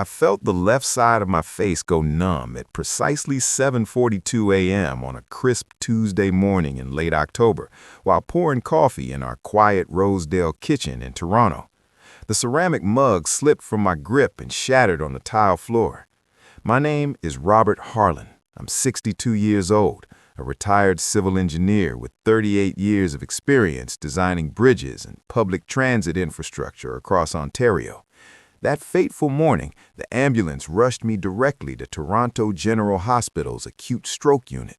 I felt the left side of my face go numb at precisely 7:42 a.m. on a crisp Tuesday morning in late October while pouring coffee in our quiet Rosedale kitchen in Toronto. The ceramic mug slipped from my grip and shattered on the tile floor. My name is Robert Harlan. I'm 62 years old, a retired civil engineer with 38 years of experience designing bridges and public transit infrastructure across Ontario. That fateful morning, the ambulance rushed me directly to Toronto General Hospital's acute stroke unit.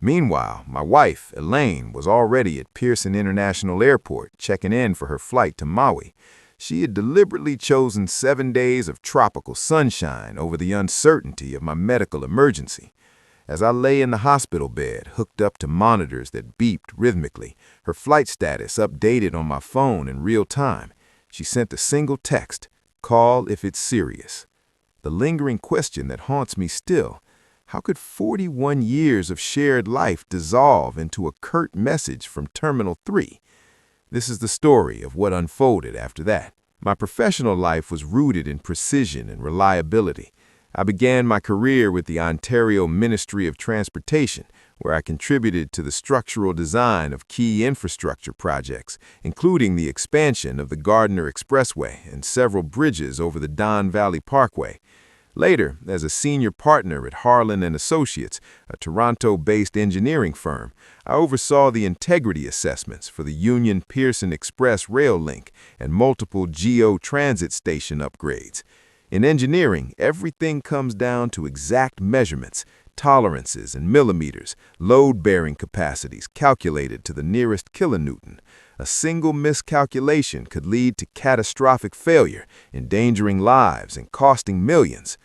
Meanwhile, my wife, Elaine, was already at Pearson International Airport checking in for her flight to Maui. She had deliberately chosen 7 days of tropical sunshine over the uncertainty of my medical emergency. As I lay in the hospital bed, hooked up to monitors that beeped rhythmically, her flight status updated on my phone in real time, she sent a single text: "Call if it's serious." The lingering question that haunts me still: how could 41 years of shared life dissolve into a curt message from Terminal 3? This is the story of what unfolded after that. My professional life was rooted in precision and reliability. I began my career with the Ontario Ministry of Transportation, where I contributed to the structural design of key infrastructure projects, including the expansion of the Gardiner Expressway and several bridges over the Don Valley Parkway. Later, as a senior partner at Harlan & Associates, a Toronto-based engineering firm, I oversaw the integrity assessments for the Union Pearson Express rail link and multiple GO transit station upgrades. In engineering, everything comes down to exact measurements, tolerances in millimeters, load-bearing capacities calculated to the nearest kilonewton. A single miscalculation could lead to catastrophic failure, endangering lives and costing millions.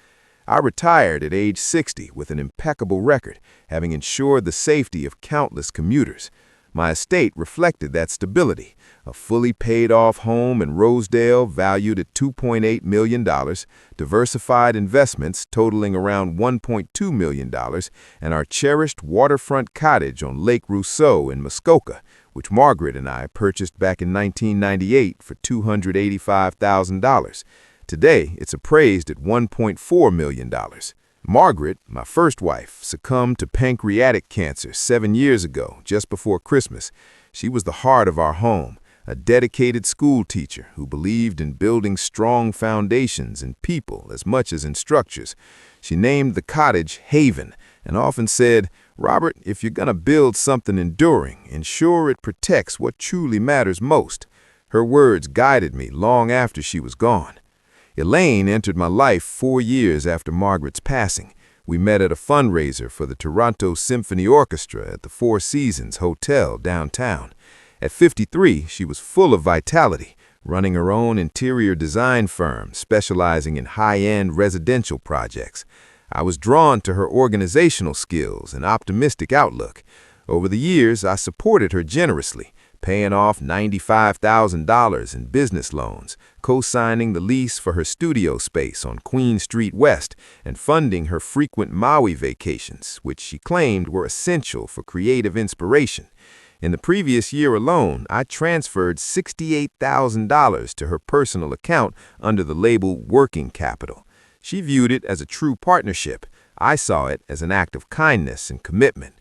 I retired at age 60 with an impeccable record, having ensured the safety of countless commuters. My estate reflected that stability: a fully paid-off home in Rosedale valued at $2.8 million, diversified investments totaling around $1.2 million, and our cherished waterfront cottage on Lake Rousseau in Muskoka, which Margaret and I purchased back in 1998 for $285,000. Today, it's appraised at $1.4 million. Margaret, my first wife, succumbed to pancreatic cancer 7 years ago, just before Christmas. She was the heart of our home, a dedicated school teacher who believed in building strong foundations in people as much as in structures. She named the cottage Haven and often said, "Robert, if you're going to build something enduring, ensure it protects what truly matters most." Her words guided me long after she was gone. Elaine entered my life 4 years after Margaret's passing. We met at a fundraiser for the Toronto Symphony Orchestra at the Four Seasons Hotel downtown. At 53, she was full of vitality, running her own interior design firm, specializing in high-end residential projects. I was drawn to her organizational skills and optimistic outlook. Over the years, I supported her generously, paying off $95,000 in business loans, co-signing the lease for her studio space on Queen Street West, and funding her frequent Maui vacations, which she claimed were essential for creative inspiration. In the previous year alone, I transferred $68,000 to her personal account under the label Working Capital. She viewed it as a true partnership. I saw it as an act of kindness and commitment.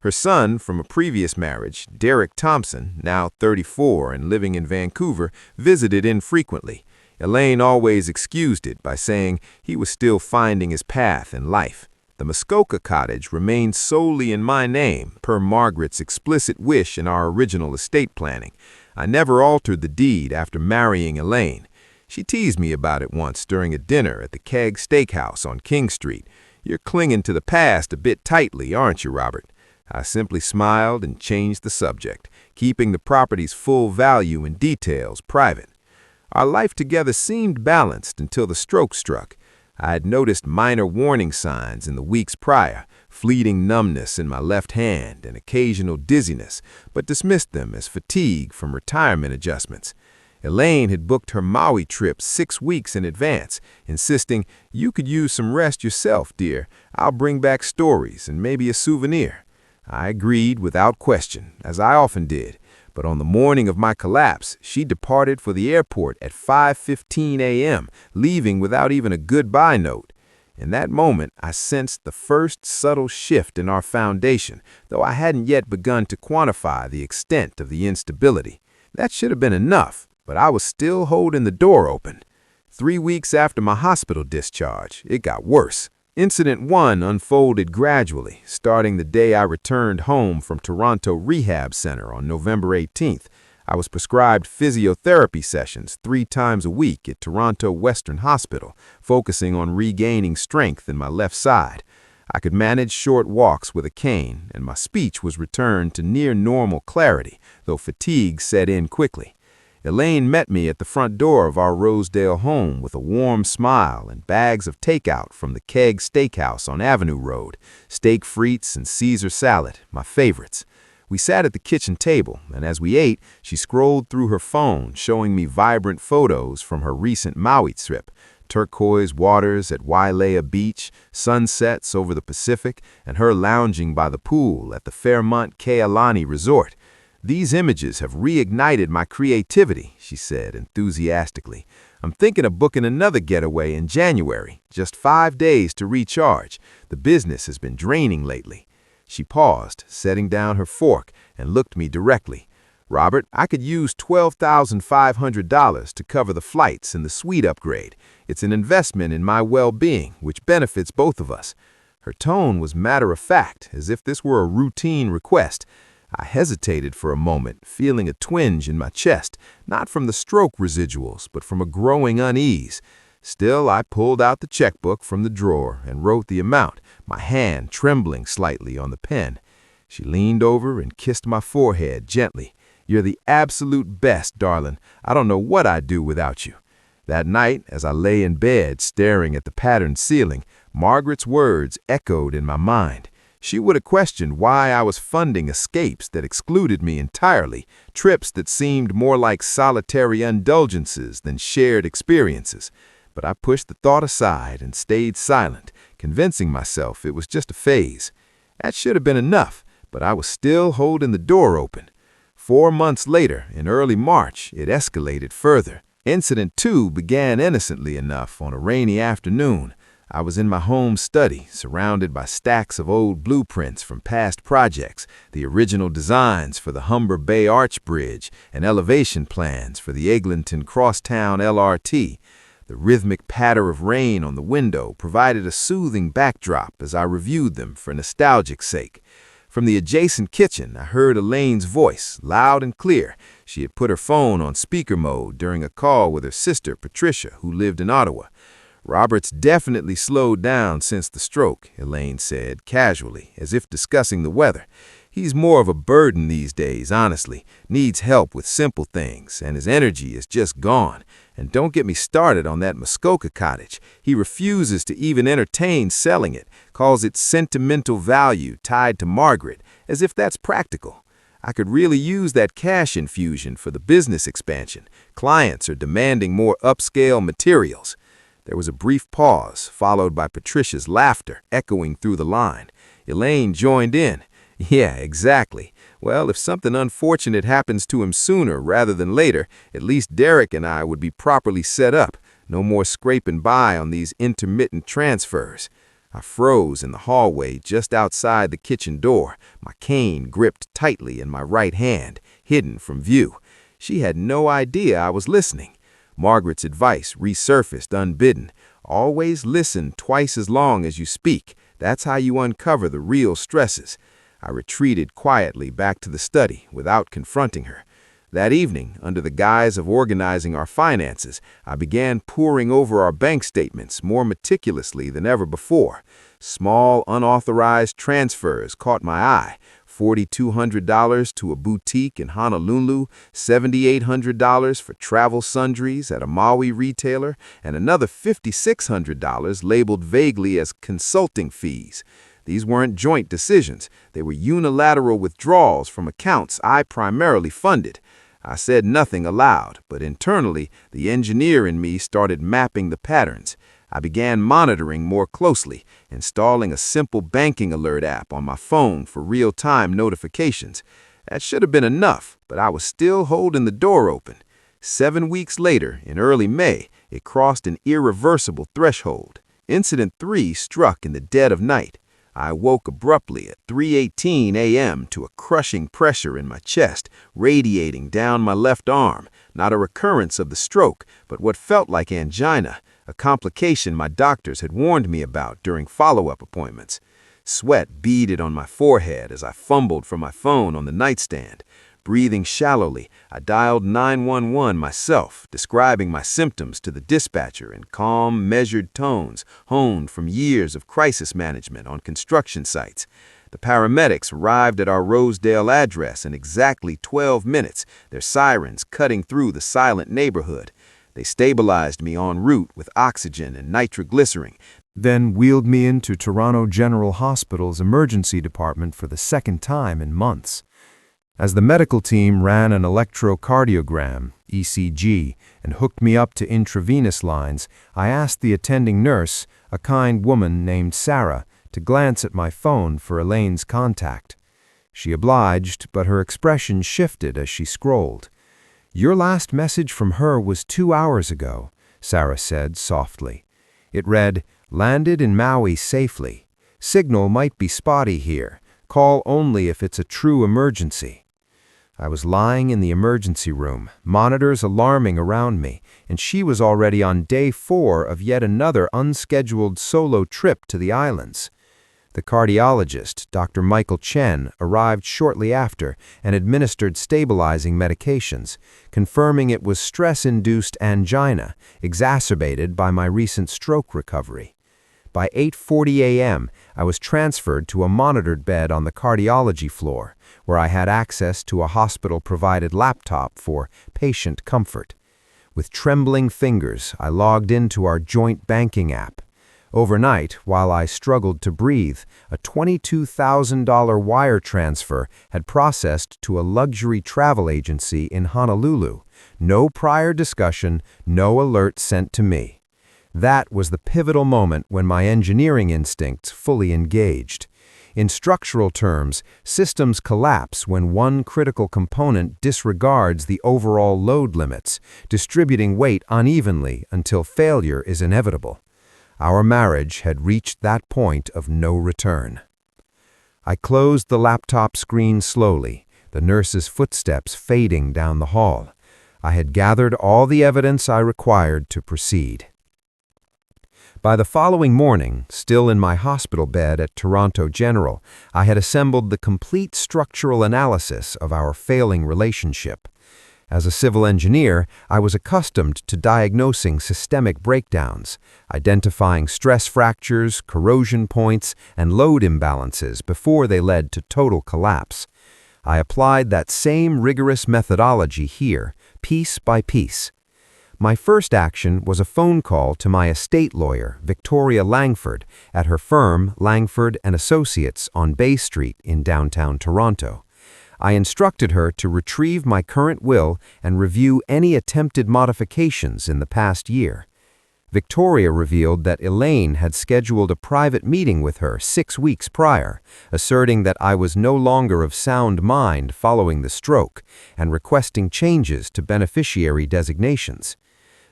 Her son from a previous marriage, Derek Thompson, now 34 and living in Vancouver, visited infrequently. Elaine always excused it by saying he was still finding his path in life. The Muskoka cottage remained solely in my name, per Margaret's explicit wish in our original estate planning. I never altered the deed after marrying Elaine. She teased me about it once during a dinner at the Keg Steakhouse on King Street. "You're clinging to the past a bit tightly, aren't you, Robert?" I simply smiled and changed the subject, keeping the property's full value and details private. Our life together seemed balanced until the stroke struck. I had noticed minor warning signs in the weeks prior, fleeting numbness in my left hand and occasional dizziness, but dismissed them as fatigue from retirement adjustments. Elaine had booked her Maui trip 6 weeks in advance, insisting, "You could use some rest yourself, dear. I'll bring back stories and maybe a souvenir." I agreed without question, as I often did, But on the morning of my collapse, she departed for the airport at 5:15 a.m., leaving without even a goodbye note. In that moment, I sensed the first subtle shift in our foundation, though I hadn't yet begun to quantify the extent of the instability. That should have been enough, but I was still holding the door open. 3 weeks after my hospital discharge, it got worse. Incident 1 unfolded gradually, starting the day I returned home from Toronto Rehab Center on November 18th. I was prescribed physiotherapy sessions 3 times a week at Toronto Western Hospital, focusing on regaining strength in my left side. I could manage short walks with a cane, and my speech was returned to near normal clarity, though fatigue set in quickly. Elaine met me at the front door of our Rosedale home with a warm smile and bags of takeout from the Keg Steakhouse on Avenue Road, steak frites and Caesar salad, my favorites. We sat at the kitchen table, and as we ate, she scrolled through her phone, showing me vibrant photos from her recent Maui trip: turquoise waters at Wailea Beach, sunsets over the Pacific, and her lounging by the pool at the Fairmont Kealani Resort. "These images have reignited my creativity," she said enthusiastically. "I'm thinking of booking another getaway in January, just 5 days to recharge. The business has been draining lately." She paused, setting down her fork, and looked me directly. "Robert, I could use $12,500 to cover the flights and the suite upgrade. It's an investment in my well-being, which benefits both of us." Her tone was matter-of-fact, as if this were a routine request. I hesitated for a moment, feeling a twinge in my chest, not from the stroke residuals, but from a growing unease. Still, I pulled out the checkbook from the drawer and wrote the amount, my hand trembling slightly on the pen. She leaned over and kissed my forehead gently. "You're the absolute best, darling. I don't know what I'd do without you." That night, as I lay in bed staring at the patterned ceiling, Margaret's words echoed in my mind. She would have questioned why I was funding escapes that excluded me entirely, trips that seemed more like solitary indulgences than shared experiences. But I pushed the thought aside and stayed silent, convincing myself it was just a phase. That should have been enough, but I was still holding the door open. 4 months later, in early March, it escalated further. Incident 2 began innocently enough on a rainy afternoon. I was in my home study, surrounded by stacks of old blueprints from past projects, the original designs for the Humber Bay Arch Bridge, and elevation plans for the Eglinton Crosstown LRT. The rhythmic patter of rain on the window provided a soothing backdrop as I reviewed them for nostalgic sake. From the adjacent kitchen, I heard Elaine's voice, loud and clear. She had put her phone on speaker mode during a call with her sister, Patricia, who lived in Ottawa. "Robert's definitely slowed down since the stroke," Elaine said, casually, as if discussing the weather. "He's more of a burden these days, honestly. Needs help with simple things, and his energy is just gone. And don't get me started on that Muskoka cottage. He refuses to even entertain selling it, calls it sentimental value tied to Margaret, as if that's practical. I could really use that cash infusion for the business expansion. Clients are demanding more upscale materials." There was a brief pause, followed by Patricia's laughter echoing through the line. Elaine joined in. "Yeah, exactly. Well, if something unfortunate happens to him sooner rather than later, at least Derek and I would be properly set up. No more scraping by on these intermittent transfers." I froze in the hallway just outside the kitchen door, my cane gripped tightly in my right hand, hidden from view. She had no idea I was listening. Margaret's advice resurfaced unbidden. "Always listen twice as long as you speak. That's how you uncover the real stresses." I retreated quietly back to the study without confronting her. That evening, under the guise of organizing our finances, I began poring over our bank statements more meticulously than ever before. Small, unauthorized transfers caught my eye. $4,200 to a boutique in Honolulu, $7,800 for travel sundries at a Maui retailer, and another $5,600 labeled vaguely as consulting fees. These weren't joint decisions. They were unilateral withdrawals from accounts I primarily funded. I said nothing aloud, but internally, the engineer in me started mapping the patterns. I began monitoring more closely, installing a simple banking alert app on my phone for real-time notifications. That should have been enough, but I was still holding the door open. 7 weeks later, in early May, it crossed an irreversible threshold. Incident 3 struck in the dead of night. I woke abruptly at 3:18 a.m. to a crushing pressure in my chest, radiating down my left arm. Not a recurrence of the stroke, but what felt like angina, a complication my doctors had warned me about during follow-up appointments. Sweat beaded on my forehead as I fumbled for my phone on the nightstand. Breathing shallowly, I dialed 911 myself, describing my symptoms to the dispatcher in calm, measured tones honed from years of crisis management on construction sites. The paramedics arrived at our Rosedale address in exactly 12 minutes, their sirens cutting through the silent neighborhood. They stabilized me en route with oxygen and nitroglycerin, then wheeled me into Toronto General Hospital's emergency department for the second time in months. As the medical team ran an electrocardiogram, ECG, and hooked me up to intravenous lines, I asked the attending nurse, a kind woman named Sarah, to glance at my phone for Elaine's contact. She obliged, but her expression shifted as she scrolled. "Your last message from her was 2 hours ago," Sarah said softly. It read, "Landed in Maui safely. Signal might be spotty here. Call only if it's a true emergency." I was lying in the emergency room, monitors alarming around me, and she was already on day 4 of yet another unscheduled solo trip to the islands. The cardiologist, Dr. Michael Chen, arrived shortly after and administered stabilizing medications, confirming it was stress-induced angina, exacerbated by my recent stroke recovery. By 8:40 a.m., I was transferred to a monitored bed on the cardiology floor, where I had access to a hospital-provided laptop for patient comfort. With trembling fingers, I logged into our joint banking app. Overnight, while I struggled to breathe, a $22,000 wire transfer had processed to a luxury travel agency in Honolulu. No prior discussion, no alert sent to me. That was the pivotal moment when my engineering instincts fully engaged. In structural terms, systems collapse when one critical component disregards the overall load limits, distributing weight unevenly until failure is inevitable. Our marriage had reached that point of no return. I closed the laptop screen slowly, the nurse's footsteps fading down the hall. I had gathered all the evidence I required to proceed. By the following morning, still in my hospital bed at Toronto General, I had assembled the complete structural analysis of our failing relationship. As a civil engineer, I was accustomed to diagnosing systemic breakdowns, identifying stress fractures, corrosion points, and load imbalances before they led to total collapse. I applied that same rigorous methodology here, piece by piece. My first action was a phone call to my estate lawyer, Victoria Langford, at her firm, Langford & Associates, on Bay Street in downtown Toronto. I instructed her to retrieve my current will and review any attempted modifications in the past year. Victoria revealed that Elaine had scheduled a private meeting with her 6 weeks prior, asserting that I was no longer of sound mind following the stroke and requesting changes to beneficiary designations.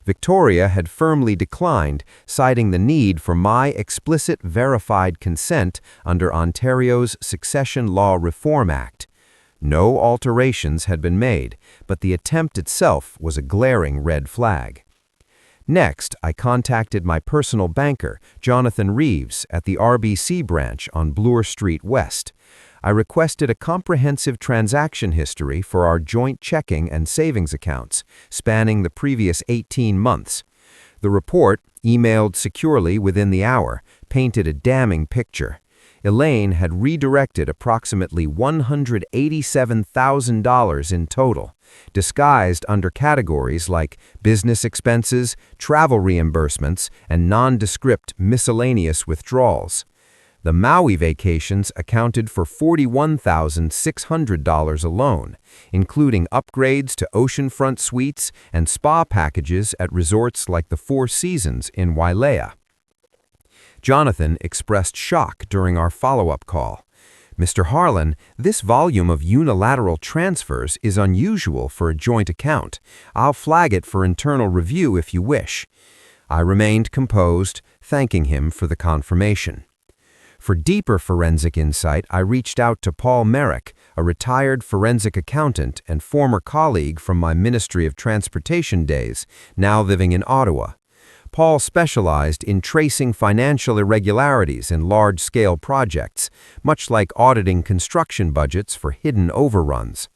Victoria had firmly declined, citing the need for my explicit verified consent under Ontario's Succession Law Reform Act. No alterations had been made, but the attempt itself was a glaring red flag. Next, I contacted my personal banker, Jonathan Reeves, at the RBC branch on Bloor Street West. I requested a comprehensive transaction history for our joint checking and savings accounts, spanning the previous 18 months. The report, emailed securely within the hour, painted a damning picture. Elaine had redirected approximately $187,000 in total, disguised under categories like business expenses, travel reimbursements, and nondescript miscellaneous withdrawals. The Maui vacations accounted for $41,600 alone, including upgrades to oceanfront suites and spa packages at resorts like the Four Seasons in Wailea. Jonathan expressed shock during our follow-up call. Mr. Harlan, this volume of unilateral transfers is unusual for a joint account. I'll flag it for internal review if you wish. I remained composed, thanking him for the confirmation. For deeper forensic insight, I reached out to Paul Merrick, a retired forensic accountant and former colleague from my Ministry of Transportation days, now living in Ottawa. Paul specialized in tracing financial irregularities in large-scale projects, much like auditing construction budgets for hidden overruns.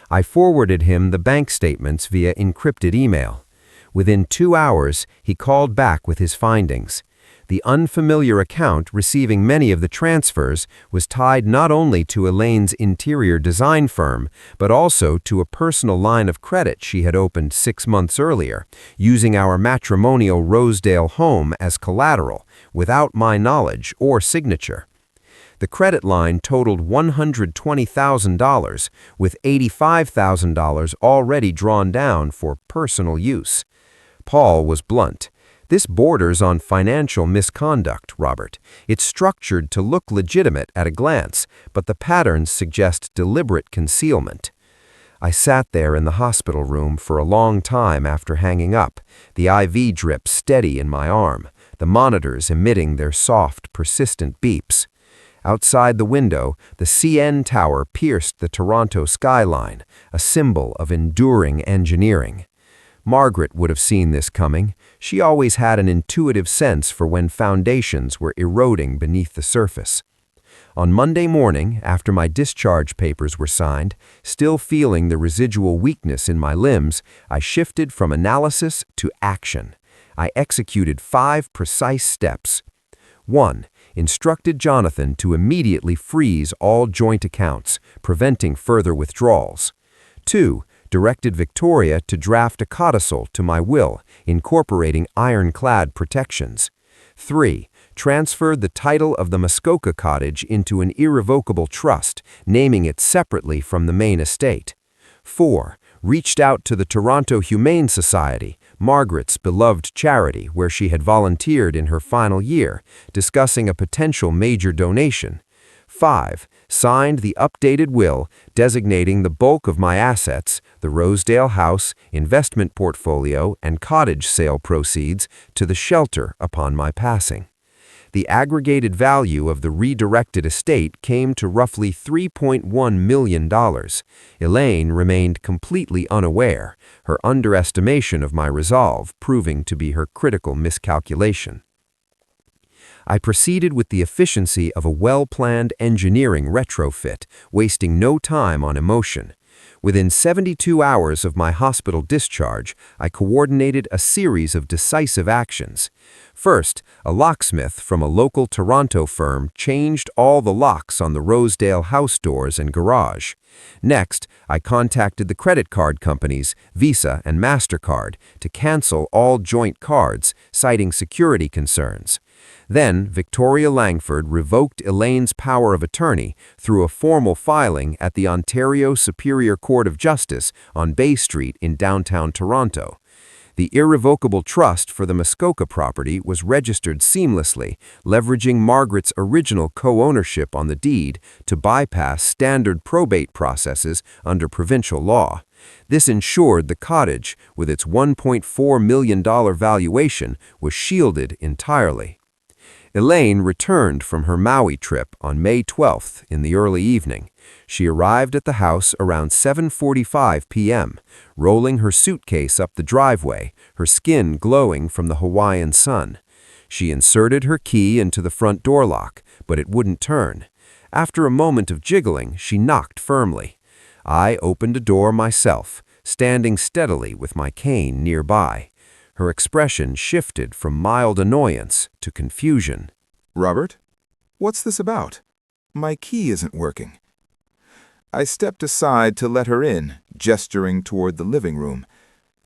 I forwarded him the bank statements via encrypted email. Within 2 hours, he called back with his findings. The unfamiliar account receiving many of the transfers was tied not only to Elaine's interior design firm, but also to a personal line of credit she had opened 6 months earlier, using our matrimonial Rosedale home as collateral, without my knowledge or signature. The credit line totaled $120,000, with $85,000 already drawn down for personal use. Paul was blunt. This borders on financial misconduct, Robert. It's structured to look legitimate at a glance, but the patterns suggest deliberate concealment. I sat there in the hospital room for a long time after hanging up, the IV drip steady in my arm, the monitors emitting their soft, persistent beeps. Outside the window, the CN Tower pierced the Toronto skyline, a symbol of enduring engineering. Margaret would have seen this coming. She always had an intuitive sense for when foundations were eroding beneath the surface. On Monday morning, after my discharge papers were signed, still feeling the residual weakness in my limbs, I shifted from analysis to action. I executed 5 precise steps. 1. Instructed Jonathan to immediately freeze all joint accounts, preventing further withdrawals. 2. Directed Victoria to draft a codicil to my will, incorporating ironclad protections. 3. Transferred the title of the Muskoka cottage into an irrevocable trust, naming it separately from the main estate. 4. Reached out to the Toronto Humane Society, Margaret's beloved charity where she had volunteered in her final year, discussing a potential major donation. 5. Signed the updated will designating the bulk of my assets, the Rosedale house, investment portfolio, and cottage sale proceeds, to the shelter upon my passing. The aggregated value of the redirected estate came to roughly $3.1 million. Elaine remained completely unaware, her underestimation of my resolve proving to be her critical miscalculation. I proceeded with the efficiency of a well-planned engineering retrofit, wasting no time on emotion. Within 72 hours of my hospital discharge, I coordinated a series of decisive actions. First, a locksmith from a local Toronto firm changed all the locks on the Rosedale house doors and garage. Next, I contacted the credit card companies, Visa and MasterCard, to cancel all joint cards, citing security concerns. Then, Victoria Langford revoked Elaine's power of attorney through a formal filing at the Ontario Superior Court of Justice on Bay Street in downtown Toronto. The irrevocable trust for the Muskoka property was registered seamlessly, leveraging Margaret's original co-ownership on the deed to bypass standard probate processes under provincial law. This ensured the cottage, with its $1.4 million valuation, was shielded entirely. Elaine returned from her Maui trip on May 12th in the early evening. She arrived at the house around 7:45 p.m., rolling her suitcase up the driveway, her skin glowing from the Hawaiian sun. She inserted her key into the front door lock, but it wouldn't turn. After a moment of jiggling, she knocked firmly. I opened a door myself, standing steadily with my cane nearby. Her expression shifted from mild annoyance to confusion. "Robert, what's this about? My key isn't working." I stepped aside to let her in, gesturing toward the living room.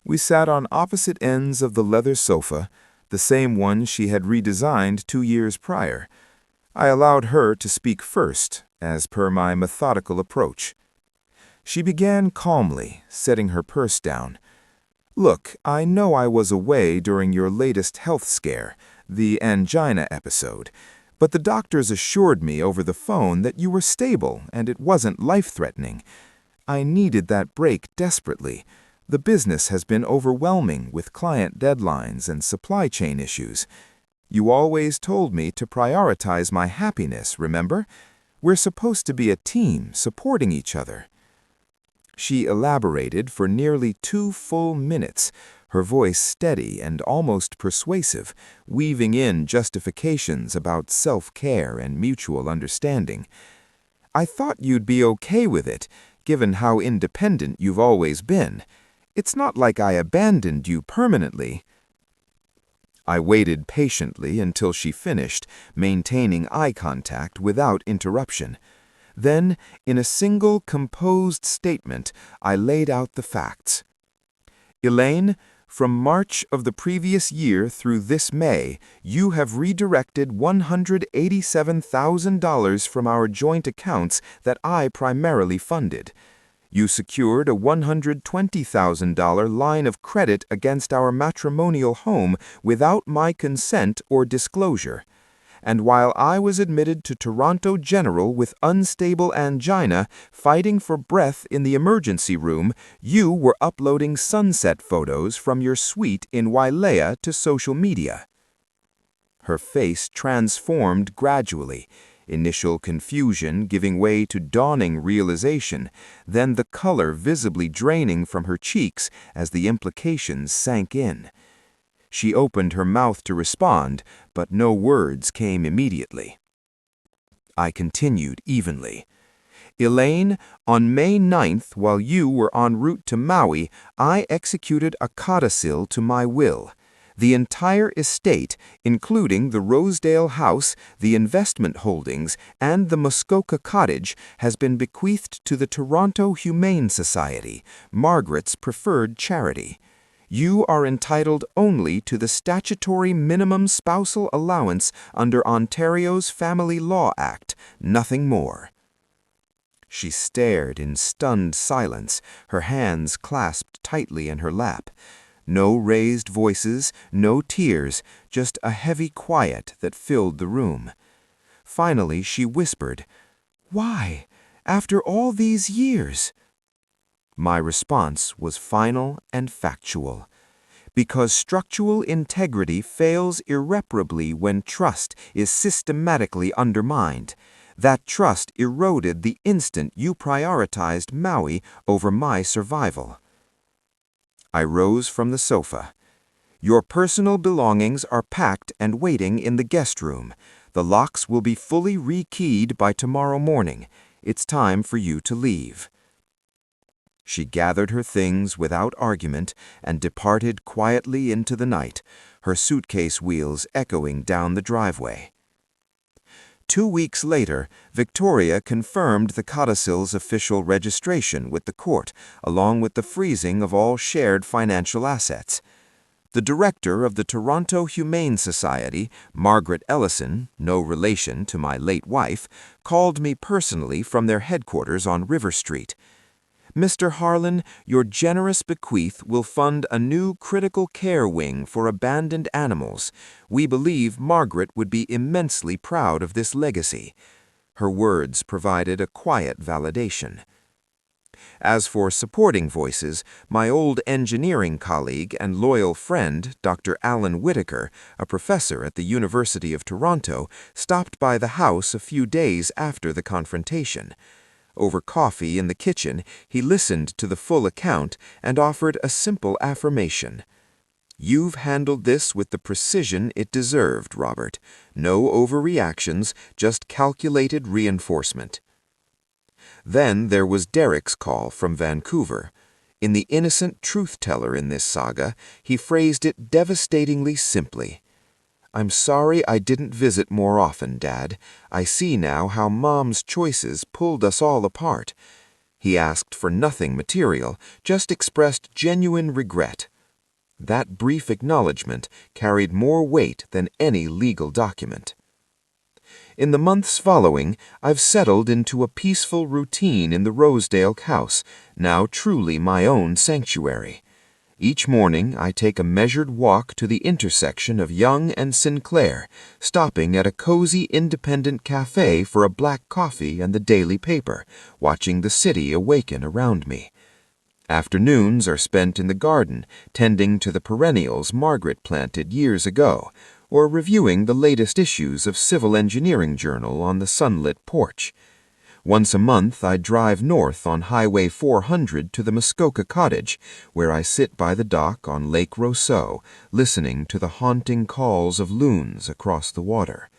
We sat on opposite ends of the leather sofa, the same one she had redesigned 2 years prior. I allowed her to speak first, as per my methodical approach. She began calmly, setting her purse down. "Look, I know I was away during your latest health scare, the angina episode, But the doctors assured me over the phone that you were stable and it wasn't life-threatening. I needed that break desperately. The business has been overwhelming with client deadlines and supply chain issues. You always told me to prioritize my happiness, remember? We're supposed to be a team, supporting each other." She elaborated for nearly 2 full minutes, her voice steady and almost persuasive, weaving in justifications about self-care and mutual understanding. "I thought you'd be okay with it, given how independent you've always been. It's not like I abandoned you permanently." I waited patiently until she finished, maintaining eye contact without interruption. Then, in a single composed statement, I laid out the facts. "Elaine, from March of the previous year through this May, you have redirected $187,000 from our joint accounts that I primarily funded. You secured a $120,000 line of credit against our matrimonial home without my consent or disclosure. And while I was admitted to Toronto General with unstable angina, fighting for breath in the emergency room, you were uploading sunset photos from your suite in Wailea to social media." Her face transformed gradually, initial confusion giving way to dawning realization, then the color visibly draining from her cheeks as the implications sank in. She opened her mouth to respond, but no words came immediately. I continued evenly. "Elaine, on May 9th, while you were en route to Maui, I executed a codicil to my will. The entire estate, including the Rosedale house, the investment holdings, and the Muskoka cottage, has been bequeathed to the Toronto Humane Society, Margaret's preferred charity. You are entitled only to the statutory minimum spousal allowance under Ontario's Family Law Act, nothing more." She stared in stunned silence, her hands clasped tightly in her lap. No raised voices, no tears, just a heavy quiet that filled the room. Finally, she whispered, "Why, after all these years?" My response was final and factual. Because structural integrity fails irreparably when trust is systematically undermined. That trust eroded the instant you prioritized Maui over my survival. I rose from the sofa. "Your personal belongings are packed and waiting in the guest room. The locks will be fully rekeyed by tomorrow morning. It's time for you to leave." She gathered her things without argument and departed quietly into the night, her suitcase wheels echoing down the driveway. 2 weeks later, Victoria confirmed the codicil's official registration with the court, along with the freezing of all shared financial assets. The director of the Toronto Humane Society, Margaret Ellison, no relation to my late wife, called me personally from their headquarters on River Street. "Mr. Harlan, your generous bequeath will fund a new critical care wing for abandoned animals. We believe Margaret would be immensely proud of this legacy." Her words provided a quiet validation. As for supporting voices, my old engineering colleague and loyal friend, Dr. Alan Whitaker, a professor at the University of Toronto, stopped by the house a few days after the confrontation. Over coffee in the kitchen, he listened to the full account and offered a simple affirmation. "You've handled this with the precision it deserved, Robert. No overreactions, just calculated reinforcement." Then there was Derek's call from Vancouver. In the innocent truth-teller in this saga, he phrased it devastatingly simply. "I'm sorry I didn't visit more often, Dad. I see now how Mom's choices pulled us all apart." He asked for nothing material, just expressed genuine regret. That brief acknowledgement carried more weight than any legal document. In the months following, I've settled into a peaceful routine in the Rosedale house, now truly my own sanctuary. Each morning, I take a measured walk to the intersection of Yonge and Sinclair, stopping at a cozy independent cafe for a black coffee and the daily paper, watching the city awaken around me. Afternoons are spent in the garden, tending to the perennials Margaret planted years ago, or reviewing the latest issues of Civil Engineering Journal on the sunlit porch. Once a month, I drive north on Highway 400 to the Muskoka cottage, where I sit by the dock on Lake Roseau, listening to the haunting calls of loons across the water.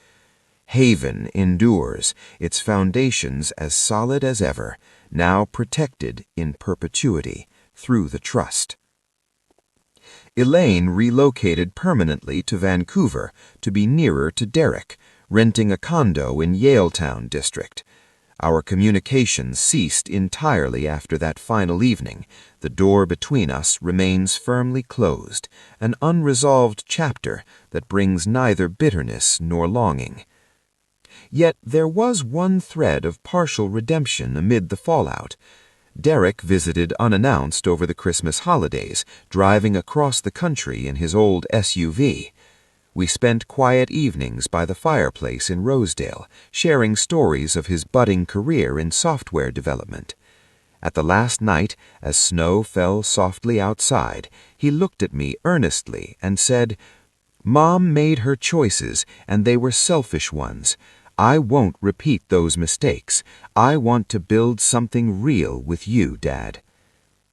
Haven endures, its foundations as solid as ever, now protected in perpetuity through the trust. Elaine relocated permanently to Vancouver to be nearer to Derek, renting a condo in Yaletown district. Our communication ceased entirely after that final evening. The door between us remains firmly closed, an unresolved chapter that brings neither bitterness nor longing. Yet there was one thread of partial redemption amid the fallout. Derek visited unannounced over the Christmas holidays, driving across the country in his old SUV. We spent quiet evenings by the fireplace in Rosedale, sharing stories of his budding career in software development. At the last night, as snow fell softly outside, he looked at me earnestly and said, "Mom made her choices, and they were selfish ones. I won't repeat those mistakes. I want to build something real with you, Dad."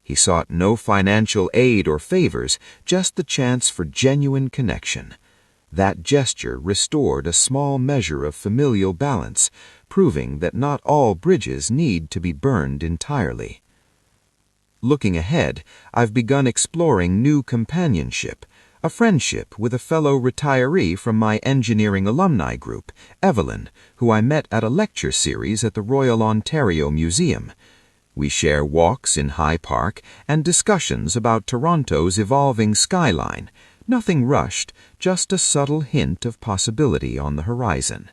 He sought no financial aid or favors, just the chance for genuine connection. That gesture restored a small measure of familial balance, proving that not all bridges need to be burned entirely. Looking ahead, I've begun exploring new companionship, a friendship with a fellow retiree from my engineering alumni group, Evelyn, who I met at a lecture series at the Royal Ontario Museum. We share walks in High Park and discussions about Toronto's evolving skyline. Nothing rushed, just a subtle hint of possibility on the horizon.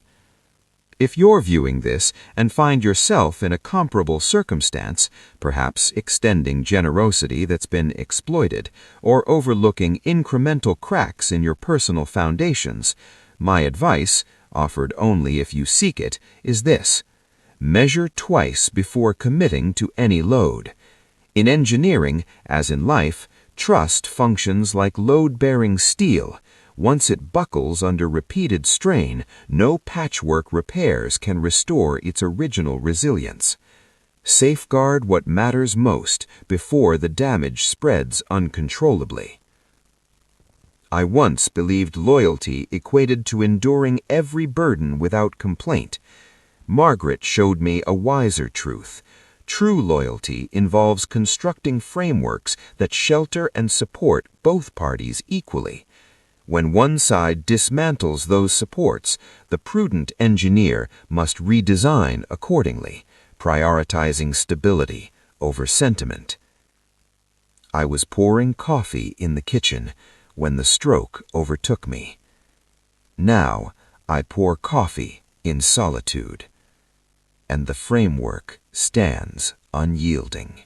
If you're viewing this and find yourself in a comparable circumstance, perhaps extending generosity that's been exploited, or overlooking incremental cracks in your personal foundations, my advice, offered only if you seek it, is this: measure twice before committing to any load. In engineering, as in life, trust functions like load-bearing steel. Once it buckles under repeated strain, no patchwork repairs can restore its original resilience. Safeguard what matters most before the damage spreads uncontrollably. I once believed loyalty equated to enduring every burden without complaint. Margaret showed me a wiser truth. True loyalty involves constructing frameworks that shelter and support both parties equally. When one side dismantles those supports, the prudent engineer must redesign accordingly, prioritizing stability over sentiment. I was pouring coffee in the kitchen when the stroke overtook me. Now I pour coffee in solitude, and the framework stands unyielding.